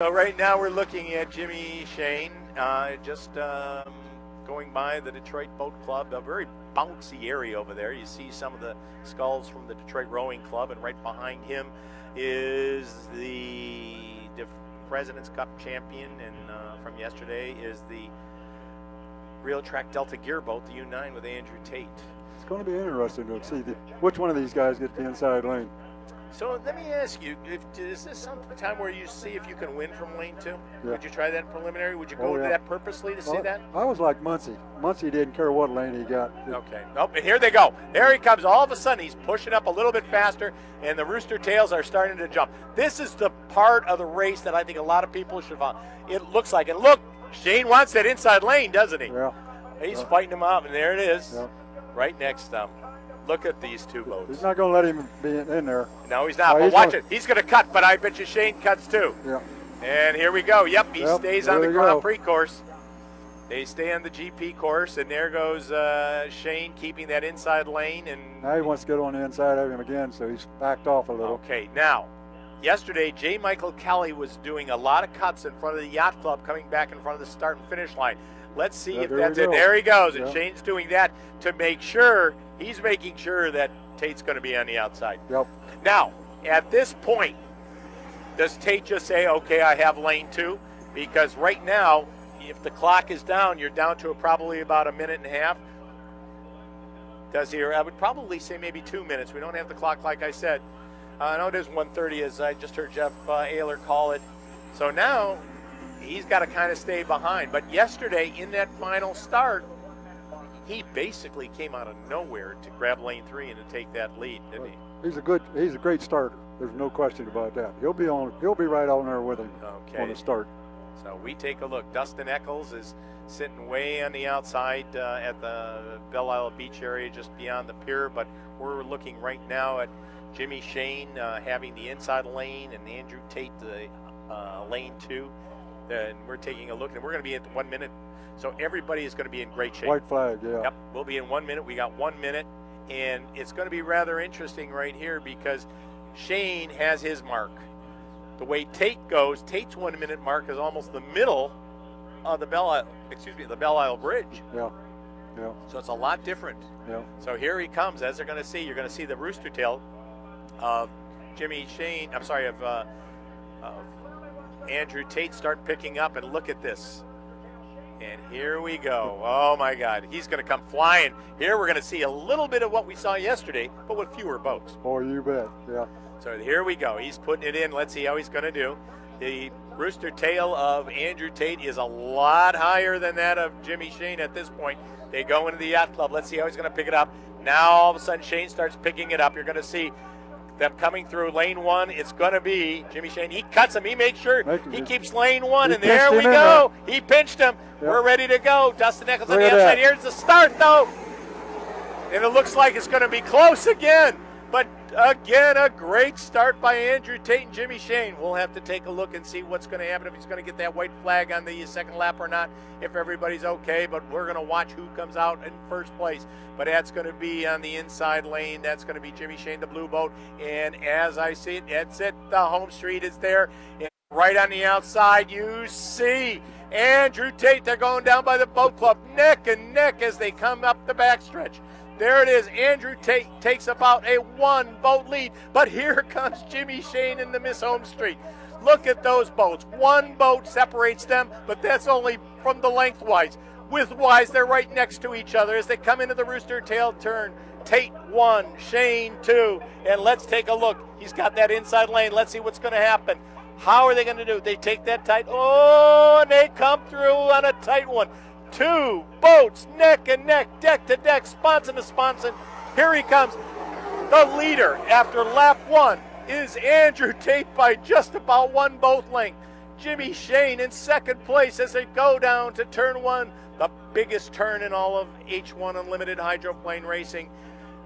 So right now we're looking at Jimmy Shane, just going by the Detroit Boat Club, a very bouncy area over there. You see some of the sculls from the Detroit Rowing Club, and right behind him is the President's Cup champion, and from yesterday is the Real Track Delta Gearboat, the U9 with Andrew Tate. It's going to be interesting to see which one of these guys gets the inside lane. So let me ask you, is this some time where you see if you can win from lane 2? Yeah. Would you try that in preliminary? Would you go to that purposely to see that? I was like Muncie. Muncie didn't care what lane he got. Okay. Oh, and here they go. There he comes. All of a sudden, he's pushing up a little bit faster, and the rooster tails are starting to jump. This is the part of the race that I think a lot of people should follow. It looks like, and look, Shane wants that inside lane, doesn't he? Yeah. He's fighting him up, and there it is, yeah. Right next to him. Look at these two boats. He's not going to let him be in there. No, he's not. But watch it. He's going to cut, but I bet you Shane cuts too. Yeah. And here we go. Yep, he stays on the Grand Prix course. They stay on the GP course, and there goes Shane keeping that inside lane. And now he wants to get on the inside of him again, so he's backed off a little. Okay, now, yesterday, J. Michael Kelly was doing a lot of cuts in front of the Yacht Club, coming back in front of the start and finish line. Let's see if that's it. There he goes, and Shane's doing that to make sure. He's making sure that Tate's going to be on the outside. Yep. Now, at this point, does Tate just say, okay, I have lane 2? Because right now, if the clock is down, you're down to probably about a minute and a half. Does he? I would probably say maybe 2 minutes. We don't have the clock, like I said. I know it is 1:30, as I just heard Jeff Ayler call it. So now, he's got to kind of stay behind. But yesterday, in that final start, he basically came out of nowhere to grab lane 3 and to take that lead, didn't he? He's a great starter. There's no question about that. He'll be right on there with him on the start. So we take a look. Dustin Eccles is sitting way on the outside at the Belle Isle Beach area, just beyond the pier. But we're looking right now at Jimmy Shane having the inside lane and Andrew Tate the lane 2. And we're taking a look, and we're going to be at 1 minute. So everybody is going to be in great shape. White flag, yeah. Yep, we'll be in 1 minute. We got 1 minute, and it's going to be rather interesting right here because Shane has his mark. The way Tate goes, Tate's 1 minute mark is almost the middle of the Belle Isle Bridge. Yeah, yeah. So it's a lot different. Yeah. So here he comes, as they're going to see. You're going to see the rooster tail of Jimmy Shane. I'm sorry, of Andrew Tate start picking up, and look at this. And here we go. Oh, my God. He's going to come flying. Here we're going to see a little bit of what we saw yesterday, but with fewer boats. Oh, you bet. Yeah. So here we go. He's putting it in. Let's see how he's going to do. The rooster tail of Andrew Tate is a lot higher than that of Jimmy Shane at this point. They go into the Yacht Club. Let's see how he's going to pick it up. Now, all of a sudden, Shane starts picking it up. You're going to see them coming through lane 1. It's going to be Jimmy Shane. He cuts him. He makes sure he keeps lane 1, and there we go. He pinched him. Yep. We're ready to go. Dustin Eccles on the outside. Here's the start, though. And it looks like it's going to be close again. But, again, a great start by Andrew Tate and Jimmy Shane. We'll have to take a look and see what's going to happen, if he's going to get that white flag on the second lap or not, if everybody's okay. But we're going to watch who comes out in first place. But that's going to be on the inside lane. That's going to be Jimmy Shane, the blue boat. And as I see it, that's it. The home street is there. And right on the outside, you see Andrew Tate. They're going down by the boat club, neck and neck as they come up the backstretch. There it is. Andrew Tate takes about a 1-boat lead. But here comes Jimmy Shane in the Miss Home Street. Look at those boats. 1 boat separates them, but that's only from the lengthwise. Widthwise, they're right next to each other as they come into the rooster tail turn. Tate 1, Shane 2. And let's take a look. He's got that inside lane. Let's see what's going to happen. How are they going to do? They take that tight. Oh, and they come through on a tight one. 2 boats, neck and neck, deck to deck, sponson to sponson. Here he comes. The leader after lap 1 is Andrew Tate by just about 1 boat length. Jimmy Shane in second place as they go down to turn 1, the biggest turn in all of H1 Unlimited hydroplane racing,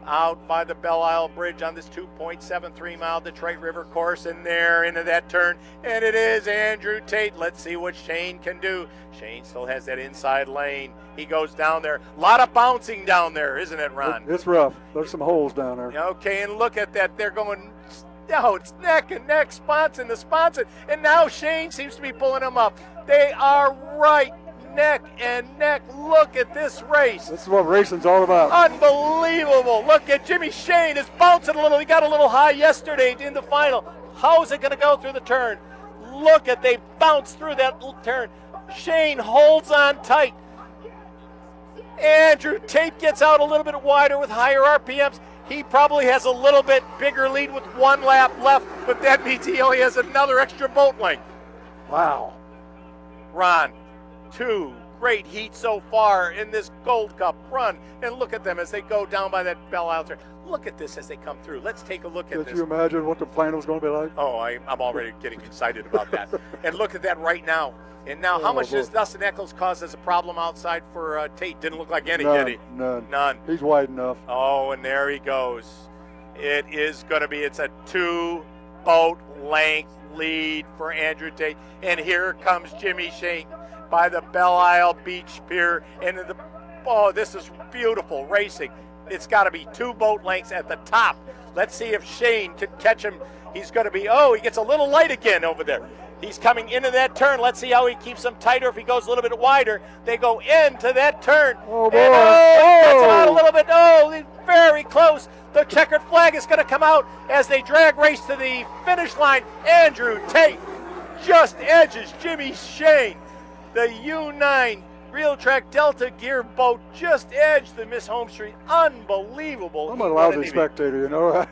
out by the Belle Isle Bridge on this 2.73 mile Detroit River course, and there into that turn, and it is Andrew Tate. Let's see what Shane can do. Shane still has that inside lane. He goes down there. A lot of bouncing down there, isn't it, Ron? It's rough. There's some holes down there. Okay, and look at that. They're going No, it's neck and neck, sponson to sponson. And now Shane seems to be pulling them up. They are right neck and neck. Look at this race. This is what racing's all about. Unbelievable. Look at Jimmy Shane is bouncing a little. He got a little high yesterday in the final. How is it going to go through the turn? Look at, they bounced through that little turn. Shane holds on tight. Andrew Tate gets out a little bit wider with higher RPMs. He probably has a little bit bigger lead with 1 lap left, but that means he only has another extra boat length. Wow. Ron, 2 great heats so far in this Gold Cup run. And look at them as they go down by that Belle Isle turn. Look at this as they come through. Let's take a look at this. Can you imagine what the final's going to be like? Oh, I'm already getting excited about that. And look at that right now. And now, how much does Dustin Eccles cause as a problem outside for Tate? Didn't look like any, did he? None. He's wide enough. Oh, and there he goes. It is going to be, it's a 2-boat length lead for Andrew Tate. And here comes Jimmy Shane by the Belle Isle Beach Pier. And this is beautiful racing. It's got to be 2 boat lengths at the top. Let's see if Shane can catch him. He's going to be, he gets a little light again over there. He's coming into that turn. Let's see how he keeps them tighter if he goes a little bit wider. They go into that turn. Oh, boy. And, he gets him out a little bit. Oh, very close. The checkered flag is going to come out as they drag race to the finish line. Andrew Tate just edges Jimmy Shane. The U9 Real Track Delta gear boat just edged the Miss Home Street. Unbelievable. I'm a lousy spectator, you know.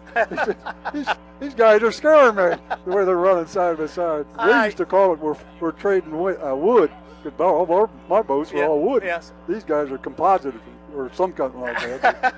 These guys are scaring me the way they're running side by side. They used to call it we're trading wood. Because my boats were all wood. Yes. These guys are composite or some kind like that.